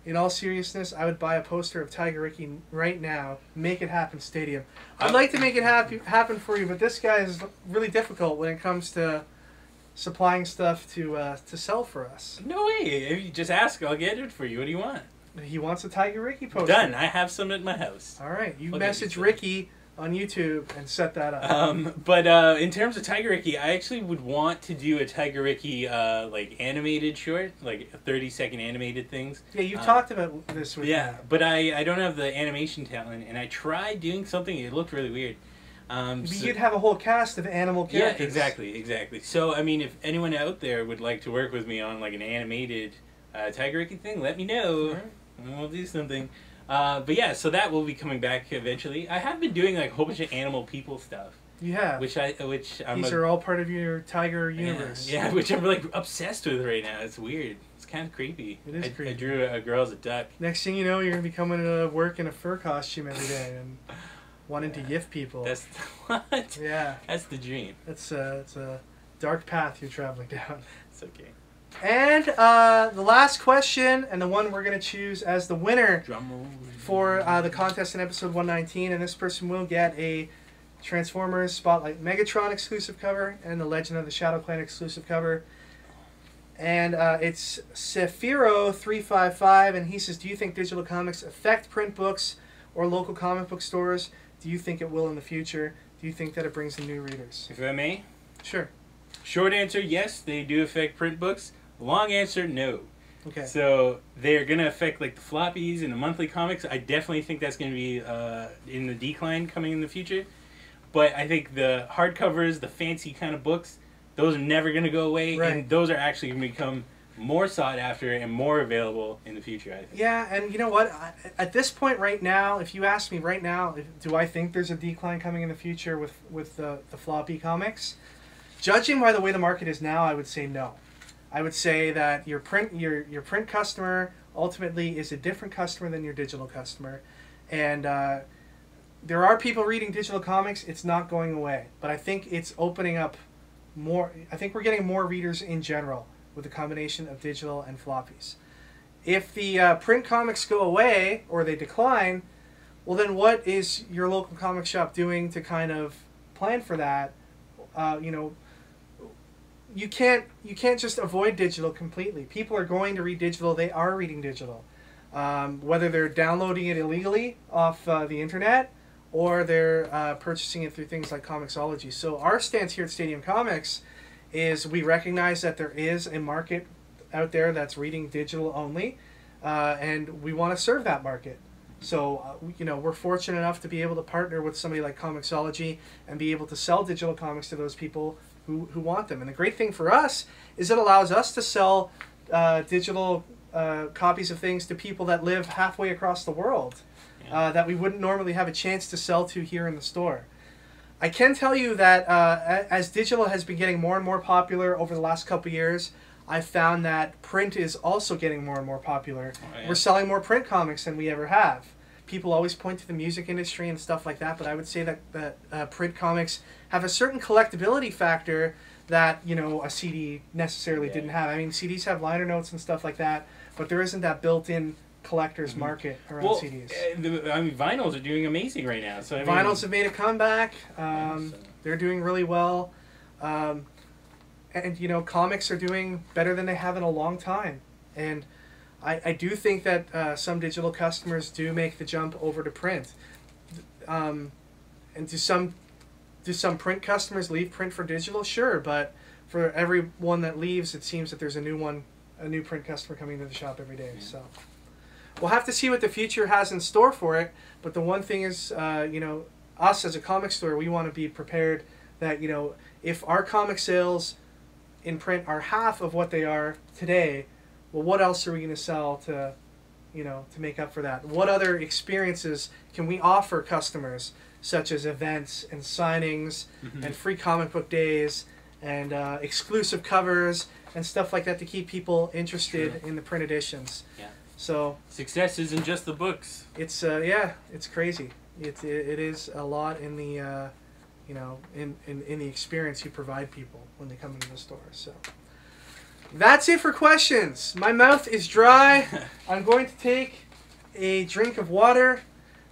In all seriousness, I would buy a poster of Tiger Ricky right now. Make it happen, Stadium. I'd like to make it happen for you, but this guy is really difficult when it comes to supplying stuff to sell for us. No way. If you just ask, I'll get it for you. What do you want? He wants a Tiger Ricky poster. Done. I have some at my house. All right. You message Ricky on YouTube and set that up. But in terms of Tiger Ricky, I actually would want to do a Tiger Ricky like animated short, like 30-second animated things. Yeah, you talked about this with me. But I don't have the animation talent, and I tried doing something. It looked really weird. But you'd have a whole cast of animal characters. Yeah, exactly. So, I mean, if anyone out there would like to work with me on like an animated Tiger Ricky thing, let me know. Right. And we'll do something. But yeah, so that will be coming back eventually. I have been doing like a whole bunch of animal people stuff. You have. Which I'm These are all part of your Tiger universe. Yeah, which I'm like obsessed with right now. It's weird. It's kind of creepy. It is creepy. I drew a girl as a duck. Next thing you know, you're gonna be coming to work in a fur costume every day and wanting to gift people. That's what? Yeah. That's the dream. It's a dark path you're traveling down. It's okay. And the last question, and the one we're going to choose as the winner for the contest in episode 119, and this person will get a Transformers Spotlight Megatron exclusive cover and the Legend of the Shadow Clan exclusive cover. And it's Sephiro355, and he says, do you think digital comics affect print books or local comic book stores? Do you think it will in the future? Do you think that it brings in new readers? If I may? Sure. Short answer, yes, they do affect print books. Long answer, no. Okay. So they're going to affect like the floppies and the monthly comics. I definitely think that's going to be in the decline coming in the future. But I think the hardcovers, the fancy kind of books, those are never going to go away. Right. And those are actually going to become more sought after and more available in the future, I think. Yeah, and you know what? At this point right now, if you ask me right now, do I think there's a decline coming in the future with the floppy comics? Judging by the way the market is now, I would say no. I would say that your print customer ultimately is a different customer than your digital customer. And there are people reading digital comics. It's not going away. But I think it's opening up more. I think we're getting more readers in general with the combination of digital and floppies. If the print comics go away or they decline, well then what is your local comic shop doing to kind of plan for that? You know, you can't just avoid digital completely. People are going to read digital. They are reading digital. Whether they're downloading it illegally off the internet or they're purchasing it through things like Comixology. So our stance here at Stadium Comics is we recognize that there is a market out there that's reading digital only, and we want to serve that market. So, you know, we're fortunate enough to be able to partner with somebody like Comixology and be able to sell digital comics to those people who want them. And the great thing for us is it allows us to sell digital copies of things to people that live halfway across the world that we wouldn't normally have a chance to sell to here in the store. I can tell you that as digital has been getting more and more popular over the last couple of years, I've found that print is also getting more and more popular. Oh, yeah. We're selling more print comics than we ever have. People always point to the music industry and stuff like that, but I would say that print comics have a certain collectability factor that, you know, a CD necessarily didn't have. I mean, CDs have liner notes and stuff like that, but there isn't that built-in collector's market around CDs. I mean, vinyls are doing amazing right now. So I mean, vinyls have made a comeback. They're doing really well. And, you know, comics are doing better than they have in a long time. And I do think that some digital customers do make the jump over to print. And do some print customers leave print for digital? Sure, but for every one that leaves, it seems that there's a new print customer coming to the shop every day. So we'll have to see what the future has in store for it. But the one thing is, you know, us as a comic store, we want to be prepared that, you know, if our comic sales in print are half of what they are today, well, what else are we going to sell to, you know, to make up for that? What other experiences can we offer customers, such as events and signings and free comic book days and exclusive covers and stuff like that to keep people interested in the print editions? Yeah. So success isn't just the books. It's yeah, it's crazy. It is a lot in the you know, in the experience you provide people when they come into the store. So that's it for questions. My mouth is dry. I'm going to take a drink of water.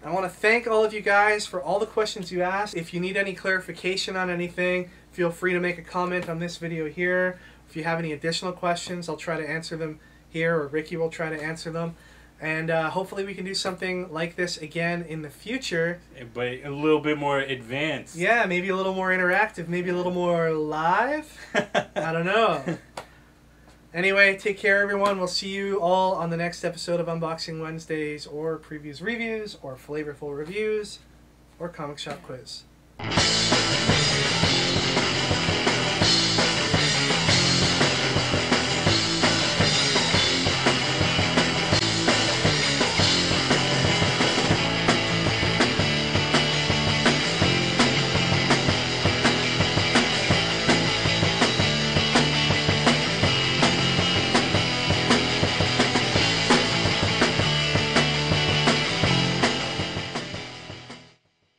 I want to thank all of you guys for all the questions you asked. If you need any clarification on anything, feel free to make a comment on this video here. If you have any additional questions, I'll try to answer them here, or Ricky will try to answer them. And hopefully we can do something like this again in the future. But a little bit more advanced. Yeah, maybe a little more interactive, maybe a little more live. I don't know. Anyway, take care, everyone. We'll see you all on the next episode of Unboxing Wednesdays, or Previews Reviews, or Flavorful Reviews, or Comic Shop Quiz.